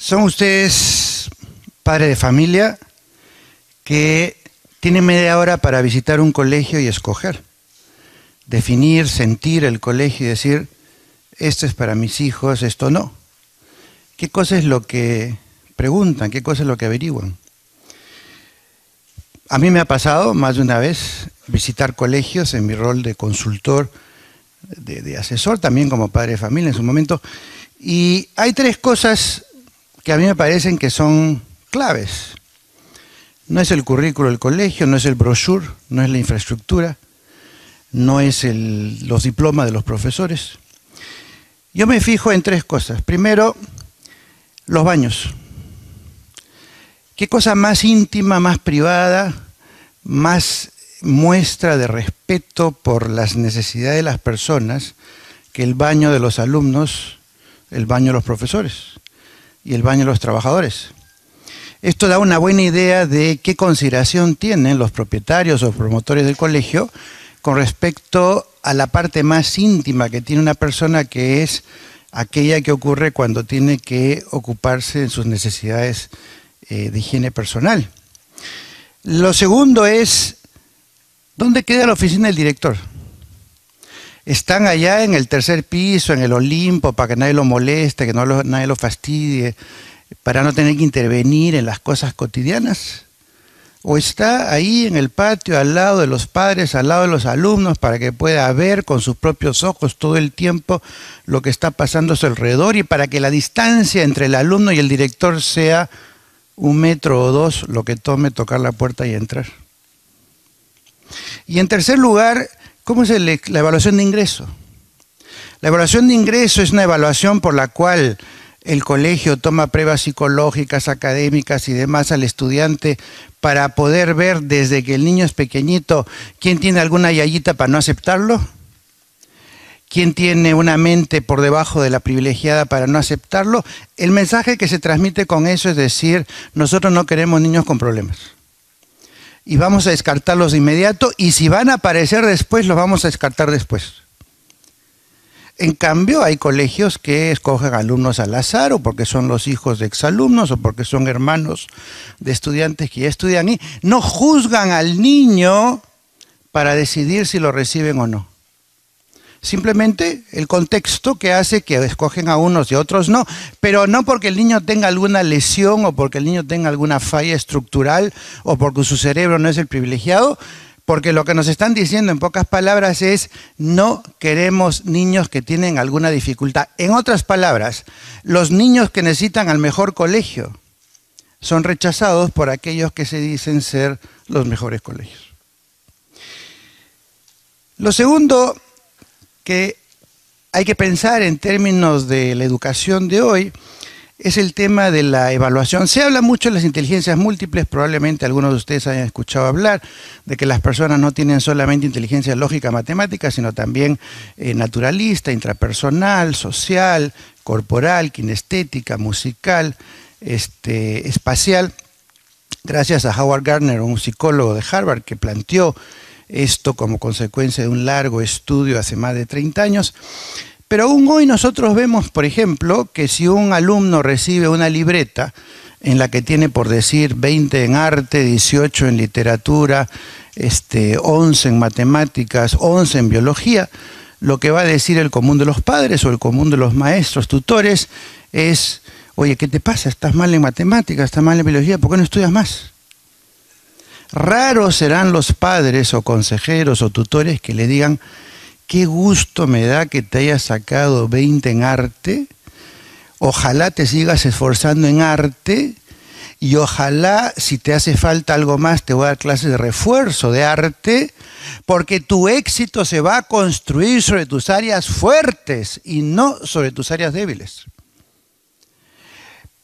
¿Son ustedes padres de familia que tienen media hora para visitar un colegio y escoger? Definir, sentir el colegio y decir, esto es para mis hijos, esto no. ¿Qué cosa es lo que preguntan? ¿Qué cosa es lo que averiguan? A mí me ha pasado más de una vez visitar colegios en mi rol de consultor, de asesor, también como padre de familia en su momento. Y hay tres cosas que a mí me parecen que son claves. No es el currículo del colegio, no es el brochure, no es la infraestructura, no es los diplomas de los profesores. Yo me fijo en tres cosas. Primero, los baños. ¿Qué cosa más íntima, más privada, más muestra de respeto por las necesidades de las personas que el baño de los alumnos, el baño de los profesores y el baño de los trabajadores? Esto da una buena idea de qué consideración tienen los propietarios o promotores del colegio con respecto a la parte más íntima que tiene una persona, que es aquella que ocurre cuando tiene que ocuparse de sus necesidades de higiene personal. Lo segundo es, ¿dónde queda la oficina del director? ¿Están allá en el tercer piso, en el Olimpo, para que nadie lo moleste, que nadie lo fastidie, para no tener que intervenir en las cosas cotidianas? ¿O está ahí en el patio, al lado de los padres, al lado de los alumnos, para que pueda ver con sus propios ojos todo el tiempo lo que está pasando a su alrededor y para que la distancia entre el alumno y el director sea 1 metro o 2, lo que tome tocar la puerta y entrar? Y en tercer lugar, ¿cómo es la evaluación de ingreso? La evaluación de ingreso es una evaluación por la cual el colegio toma pruebas psicológicas, académicas y demás al estudiante para poder ver desde que el niño es pequeñito quién tiene alguna yayita para no aceptarlo, quién tiene una mente por debajo de la privilegiada para no aceptarlo. El mensaje que se transmite con eso es decir, nosotros no queremos niños con problemas y vamos a descartarlos de inmediato, y si van a aparecer después, los vamos a descartar después. En cambio, hay colegios que escogen alumnos al azar, o porque son los hijos de exalumnos, o porque son hermanos de estudiantes que ya estudian y no juzgan al niño para decidir si lo reciben o no. Simplemente el contexto que hace que escogen a unos y a otros no, pero no porque el niño tenga alguna lesión o porque el niño tenga alguna falla estructural o porque su cerebro no es el privilegiado, porque lo que nos están diciendo en pocas palabras es no queremos niños que tienen alguna dificultad. En otras palabras, los niños que necesitan al mejor colegio son rechazados por aquellos que se dicen ser los mejores colegios. Lo segundo que hay que pensar en términos de la educación de hoy es el tema de la evaluación. Se habla mucho de las inteligencias múltiples, probablemente algunos de ustedes hayan escuchado hablar de que las personas no tienen solamente inteligencia lógica, matemática, sino también naturalista, intrapersonal, social, corporal, kinestética, musical, espacial. Gracias a Howard Gardner, un psicólogo de Harvard que planteó esto como consecuencia de un largo estudio hace más de 30 años. Pero aún hoy nosotros vemos, por ejemplo, que si un alumno recibe una libreta en la que tiene, por decir, 20 en arte, 18 en literatura, 11 en matemáticas, 11 en biología, lo que va a decir el común de los padres o el común de los maestros, tutores, es, oye, ¿qué te pasa? Estás mal en matemáticas, estás mal en biología, ¿por qué no estudias más? Raros serán los padres o consejeros o tutores que le digan, qué gusto me da que te hayas sacado 20 en arte, ojalá te sigas esforzando en arte y ojalá si te hace falta algo más te voy a dar clases de refuerzo de arte, porque tu éxito se va a construir sobre tus áreas fuertes y no sobre tus áreas débiles.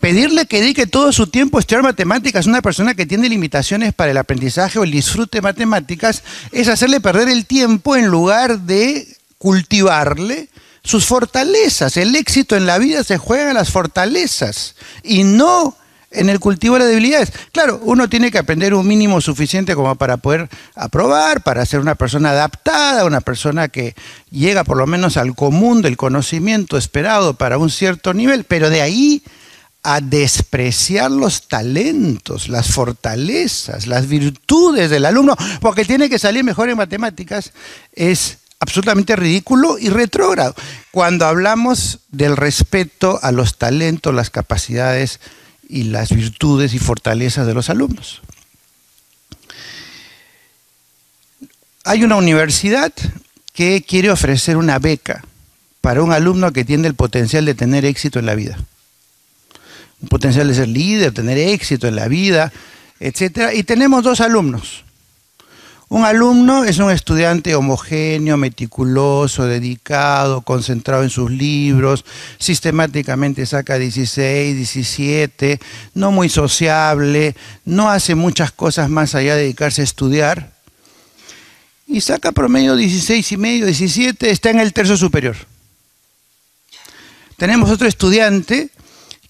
Pedirle que dedique todo su tiempo a estudiar matemáticas a una persona que tiene limitaciones para el aprendizaje o el disfrute de matemáticas es hacerle perder el tiempo en lugar de cultivarle sus fortalezas. El éxito en la vida se juega en las fortalezas y no en el cultivo de las debilidades. Claro, uno tiene que aprender un mínimo suficiente como para poder aprobar, para ser una persona adaptada, una persona que llega por lo menos al común del conocimiento esperado para un cierto nivel, pero de ahí a despreciar los talentos, las fortalezas, las virtudes del alumno, porque tiene que salir mejor en matemáticas, es absolutamente ridículo y retrógrado. Cuando hablamos del respeto a los talentos, las capacidades y las virtudes y fortalezas de los alumnos. Hay una universidad que quiere ofrecer una beca para un alumno que tiene el potencial de tener éxito en la vida. Un potencial de ser líder, tener éxito en la vida, etc. Y tenemos dos alumnos. Un alumno es un estudiante homogéneo, meticuloso, dedicado, concentrado en sus libros, sistemáticamente saca 16, 17, no muy sociable, no hace muchas cosas más allá de dedicarse a estudiar. Y saca promedio 16,5, 17, está en el tercio superior. Tenemos otro estudiante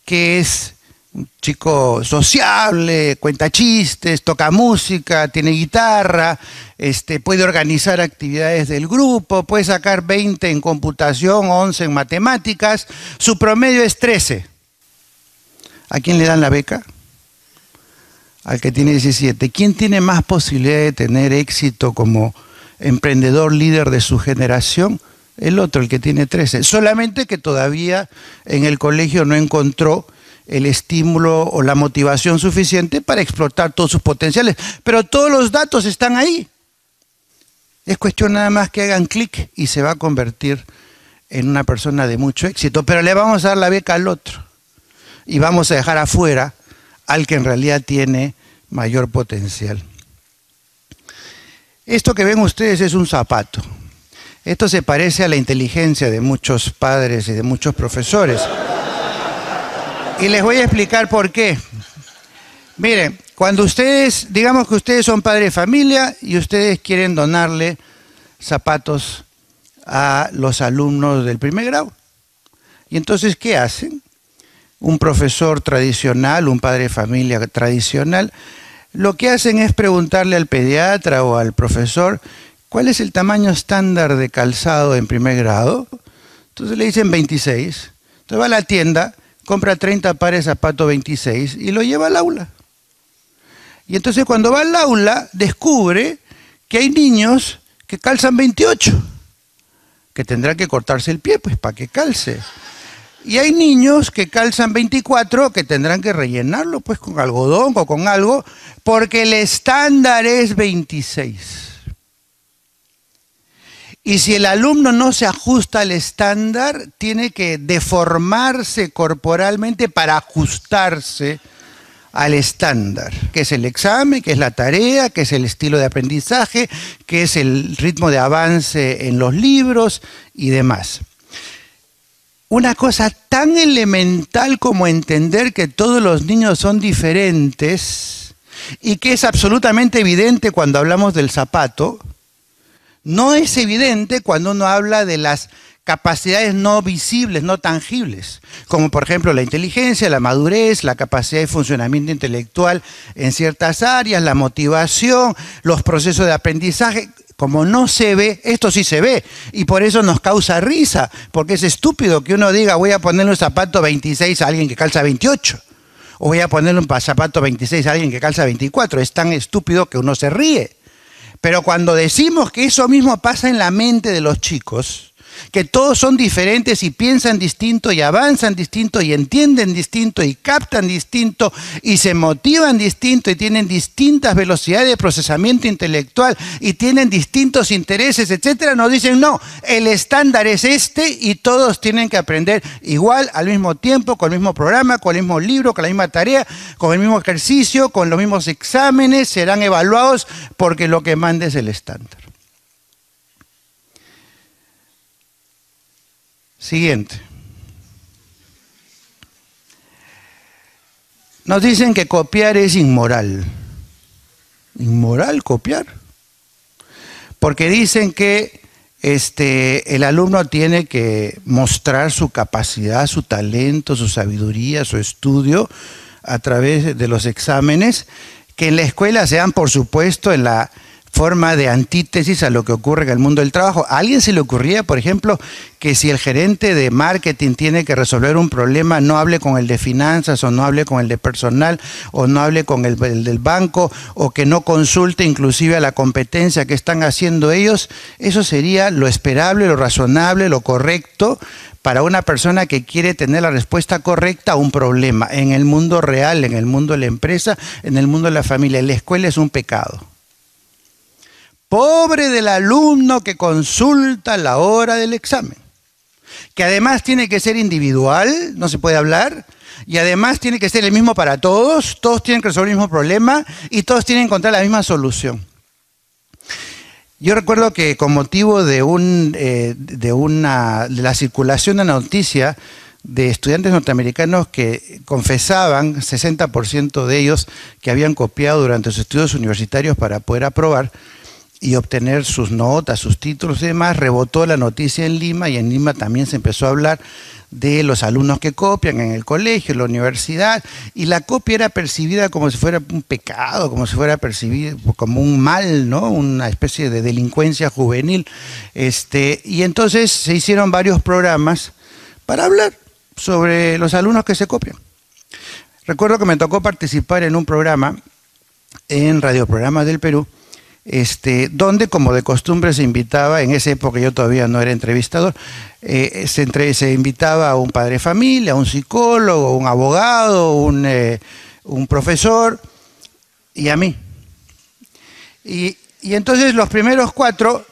que es un chico sociable, cuenta chistes, toca música, tiene guitarra, puede organizar actividades del grupo, puede sacar 20 en computación, 11 en matemáticas, su promedio es 13. ¿A quién le dan la beca? Al que tiene 17. ¿Quién tiene más posibilidad de tener éxito como emprendedor líder de su generación? El otro, el que tiene 13. Solamente que todavía en el colegio no encontró el estímulo o la motivación suficiente para explotar todos sus potenciales. Pero todos los datos están ahí. Es cuestión nada más que hagan clic y se va a convertir en una persona de mucho éxito. Pero le vamos a dar la beca al otro. Y vamos a dejar afuera al que en realidad tiene mayor potencial. Esto que ven ustedes es un zapato. Esto se parece a la inteligencia de muchos padres y de muchos profesores. Y les voy a explicar por qué. Miren, cuando ustedes, digamos que ustedes son padres de familia y ustedes quieren donarle zapatos a los alumnos del primer grado. Y entonces, ¿qué hacen? Un profesor tradicional, un padre de familia tradicional, lo que hacen es preguntarle al pediatra o al profesor ¿cuál es el tamaño estándar de calzado en primer grado? Entonces le dicen 26. Entonces va a la tienda, compra 30 pares de zapatos 26 y lo lleva al aula. Y entonces cuando va al aula descubre que hay niños que calzan 28, que tendrán que cortarse el pie pues para que calce. Y hay niños que calzan 24 que tendrán que rellenarlo pues con algodón o con algo, porque el estándar es 26. Y si el alumno no se ajusta al estándar, tiene que deformarse corporalmente para ajustarse al estándar, que es el examen, que es la tarea, que es el estilo de aprendizaje, que es el ritmo de avance en los libros y demás. Una cosa tan elemental como entender que todos los niños son diferentes y que es absolutamente evidente cuando hablamos del zapato, no es evidente cuando uno habla de las capacidades no visibles, no tangibles, como por ejemplo la inteligencia, la madurez, la capacidad de funcionamiento intelectual en ciertas áreas, la motivación, los procesos de aprendizaje. Como no se ve, esto sí se ve, y por eso nos causa risa, porque es estúpido que uno diga voy a ponerle un zapato 26 a alguien que calza 28, o voy a ponerle un zapato 26 a alguien que calza 24, es tan estúpido que uno se ríe. Pero cuando decimos que eso mismo pasa en la mente de los chicos, que todos son diferentes y piensan distinto y avanzan distinto y entienden distinto y captan distinto y se motivan distinto y tienen distintas velocidades de procesamiento intelectual y tienen distintos intereses, etcétera, nos dicen no, el estándar es este y todos tienen que aprender igual al mismo tiempo, con el mismo programa, con el mismo libro, con la misma tarea, con el mismo ejercicio, con los mismos exámenes, serán evaluados porque lo que manda es el estándar. Siguiente. Nos dicen que copiar es inmoral. ¿Inmoral copiar? Porque dicen que el alumno tiene que mostrar su capacidad, su talento, su sabiduría, su estudio a través de los exámenes, que en la escuela se dan, por supuesto, en la forma de antítesis a lo que ocurre en el mundo del trabajo. ¿A alguien se le ocurría, por ejemplo, que si el gerente de marketing tiene que resolver un problema, no hable con el de finanzas, o no hable con el de personal, o no hable con el del banco, o que no consulte inclusive a la competencia que están haciendo ellos? Eso sería lo esperable, lo razonable, lo correcto para una persona que quiere tener la respuesta correcta a un problema en el mundo real, en el mundo de la empresa, en el mundo de la familia. La escuela es un pecado. Pobre del alumno que consulta la hora del examen, que además tiene que ser individual, no se puede hablar, y además tiene que ser el mismo para todos tienen que resolver el mismo problema y todos tienen que encontrar la misma solución. Yo recuerdo que con motivo de la circulación de la noticia de estudiantes norteamericanos que confesaban, 60% de ellos, que habían copiado durante sus estudios universitarios para poder aprobar y obtener sus notas, sus títulos y demás, rebotó la noticia en Lima, y en Lima también se empezó a hablar de los alumnos que copian en el colegio, en la universidad, y la copia era percibida como si fuera un pecado, como si fuera percibida como un mal, ¿no? Una especie de delincuencia juvenil. Y entonces se hicieron varios programas para hablar sobre los alumnos que se copian. Recuerdo que me tocó participar en un programa en Radioprogramas del Perú, donde, como de costumbre, se invitaba, en esa época yo todavía no era entrevistador, se invitaba a un padre de familia, a un psicólogo, un abogado, un profesor y a mí. Y entonces los primeros 4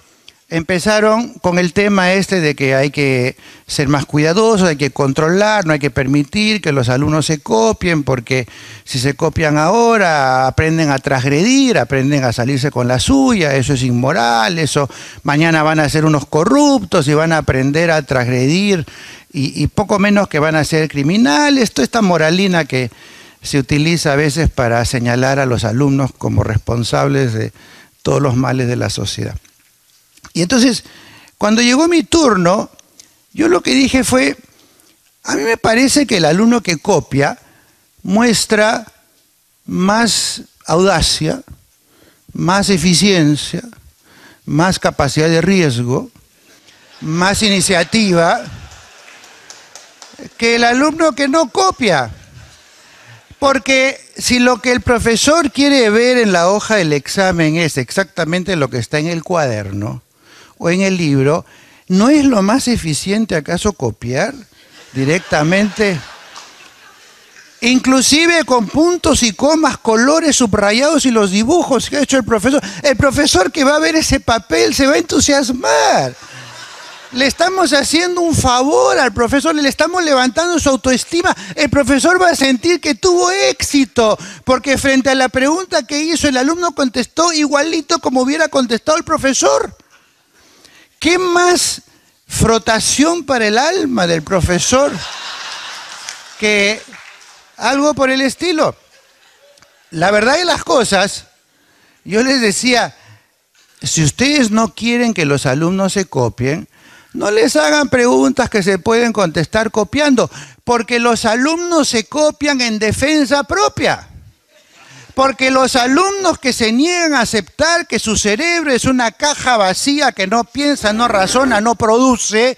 empezaron con el tema de que hay que ser más cuidadosos, hay que controlar, no hay que permitir que los alumnos se copien, porque si se copian ahora aprenden a transgredir, aprenden a salirse con la suya, eso es inmoral, eso mañana van a ser unos corruptos y van a aprender a transgredir y poco menos que van a ser criminales. Toda esta moralina que se utiliza a veces para señalar a los alumnos como responsables de todos los males de la sociedad. Y entonces, cuando llegó mi turno, yo lo que dije fue, a mí me parece que el alumno que copia muestra más audacia, más eficiencia, más capacidad de riesgo, más iniciativa, que el alumno que no copia. Porque si lo que el profesor quiere ver en la hoja del examen es exactamente lo que está en el cuaderno o en el libro, ¿no es lo más eficiente acaso copiar directamente? Inclusive con puntos y comas, colores subrayados y los dibujos que ha hecho el profesor. El profesor que va a ver ese papel se va a entusiasmar. Le estamos haciendo un favor al profesor, le estamos levantando su autoestima. El profesor va a sentir que tuvo éxito, porque frente a la pregunta que hizo, el alumno contestó igualito como hubiera contestado el profesor. ¿Qué más frotación para el alma del profesor que algo por el estilo? La verdad de las cosas, yo les decía, si ustedes no quieren que los alumnos se copien, no les hagan preguntas que se pueden contestar copiando, porque los alumnos se copian en defensa propia. Porque los alumnos que se niegan a aceptar que su cerebro es una caja vacía que no piensa, no razona, no produce,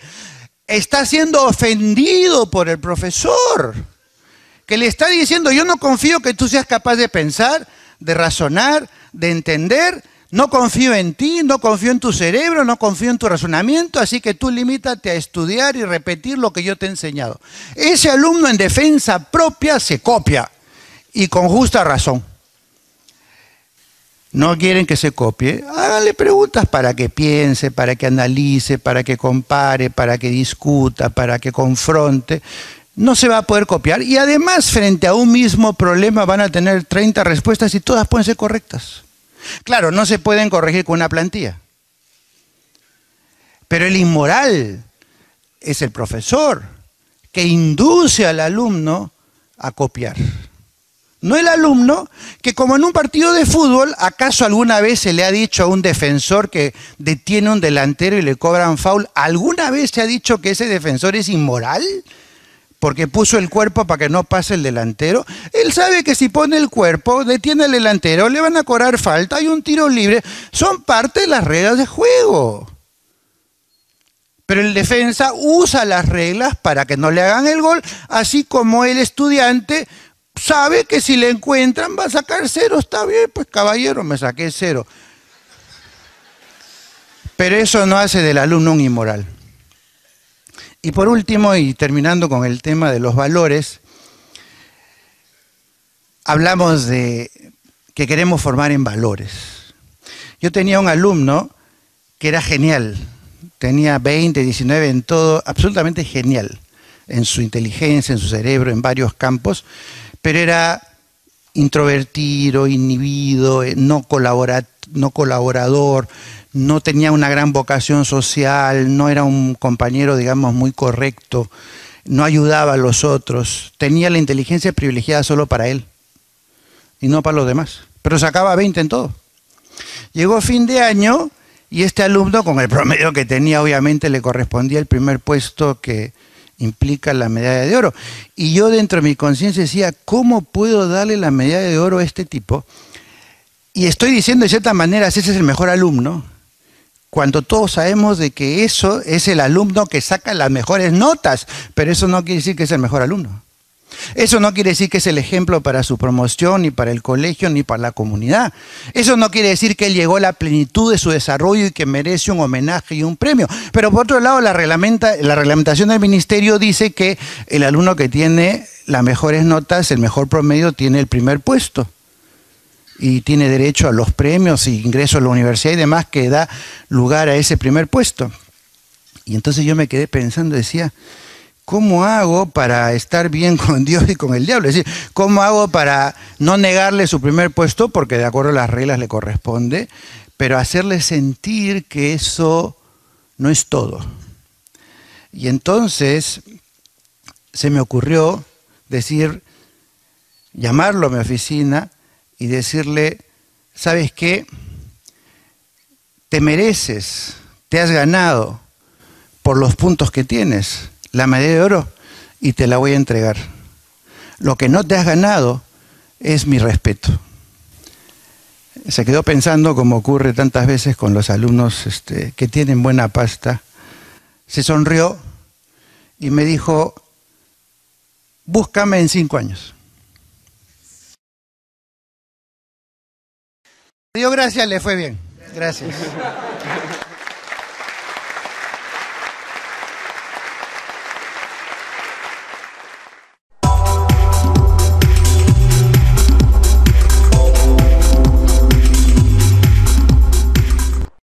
está siendo ofendido por el profesor, que le está diciendo, yo no confío que tú seas capaz de pensar, de razonar, de entender. No confío en ti, no confío en tu cerebro, no confío en tu razonamiento, así que tú limítate a estudiar y repetir lo que yo te he enseñado. Ese alumno en defensa propia se copia, y con justa razón. No quieren que se copie, háganle preguntas para que piense, para que analice, para que compare, para que discuta, para que confronte. No se va a poder copiar, y además frente a un mismo problema van a tener 30 respuestas y todas pueden ser correctas. Claro, no se pueden corregir con una plantilla. Pero el inmoral es el profesor que induce al alumno a copiar. No el alumno que, como en un partido de fútbol, ¿acaso alguna vez se le ha dicho a un defensor que detiene a un delantero y le cobran foul? ¿Alguna vez se ha dicho que ese defensor es inmoral porque puso el cuerpo para que no pase el delantero. Él sabe que si pone el cuerpo, detiene al delantero, le van a cobrar falta, hay un tiro libre. Son parte de las reglas de juego. Pero el defensa usa las reglas para que no le hagan el gol, así como el estudiante sabe que si le encuentran va a sacar 0. Está bien, pues caballero, me saqué 0. Pero eso no hace del alumno un inmoral. Y por último, y terminando con el tema de los valores, hablamos de que queremos formar en valores. Yo tenía un alumno que era genial, tenía 20, 19 en todo, absolutamente genial, en su inteligencia, en su cerebro, en varios campos, pero era introvertido, inhibido, no colaborador, no tenía una gran vocación social, no era un compañero, digamos, muy correcto, no ayudaba a los otros, tenía la inteligencia privilegiada solo para él y no para los demás, pero sacaba 20 en todo. Llegó fin de año y este alumno, con el promedio que tenía, obviamente le correspondía el primer puesto que implica la medalla de oro. Y yo dentro de mi conciencia decía, ¿cómo puedo darle la medalla de oro a este tipo? Y estoy diciendo de cierta manera, ese es el mejor alumno, cuando todos sabemos de que eso es el alumno que saca las mejores notas, pero eso no quiere decir que es el mejor alumno. Eso no quiere decir que es el ejemplo para su promoción, ni para el colegio, ni para la comunidad. Eso no quiere decir que él llegó a la plenitud de su desarrollo y que merece un homenaje y un premio. Pero por otro lado, la reglamentación del ministerio dice que el alumno que tiene las mejores notas, el mejor promedio, tiene el primer puesto. Y tiene derecho a los premios y ingreso a la universidad y demás que da lugar a ese primer puesto. Y entonces yo me quedé pensando, decía, ¿cómo hago para estar bien con Dios y con el diablo? Es decir, ¿cómo hago para no negarle su primer puesto, porque de acuerdo a las reglas le corresponde, pero hacerle sentir que eso no es todo? Y entonces se me ocurrió llamarlo a mi oficina y decirle, ¿sabes qué? Te mereces, te has ganado por los puntos que tienes la medalla de oro y te la voy a entregar. Lo que no te has ganado es mi respeto. Se quedó pensando, como ocurre tantas veces con los alumnos que tienen buena pasta, se sonrió y me dijo, búscame en 5 años. Dio gracias, le fue bien. Gracias.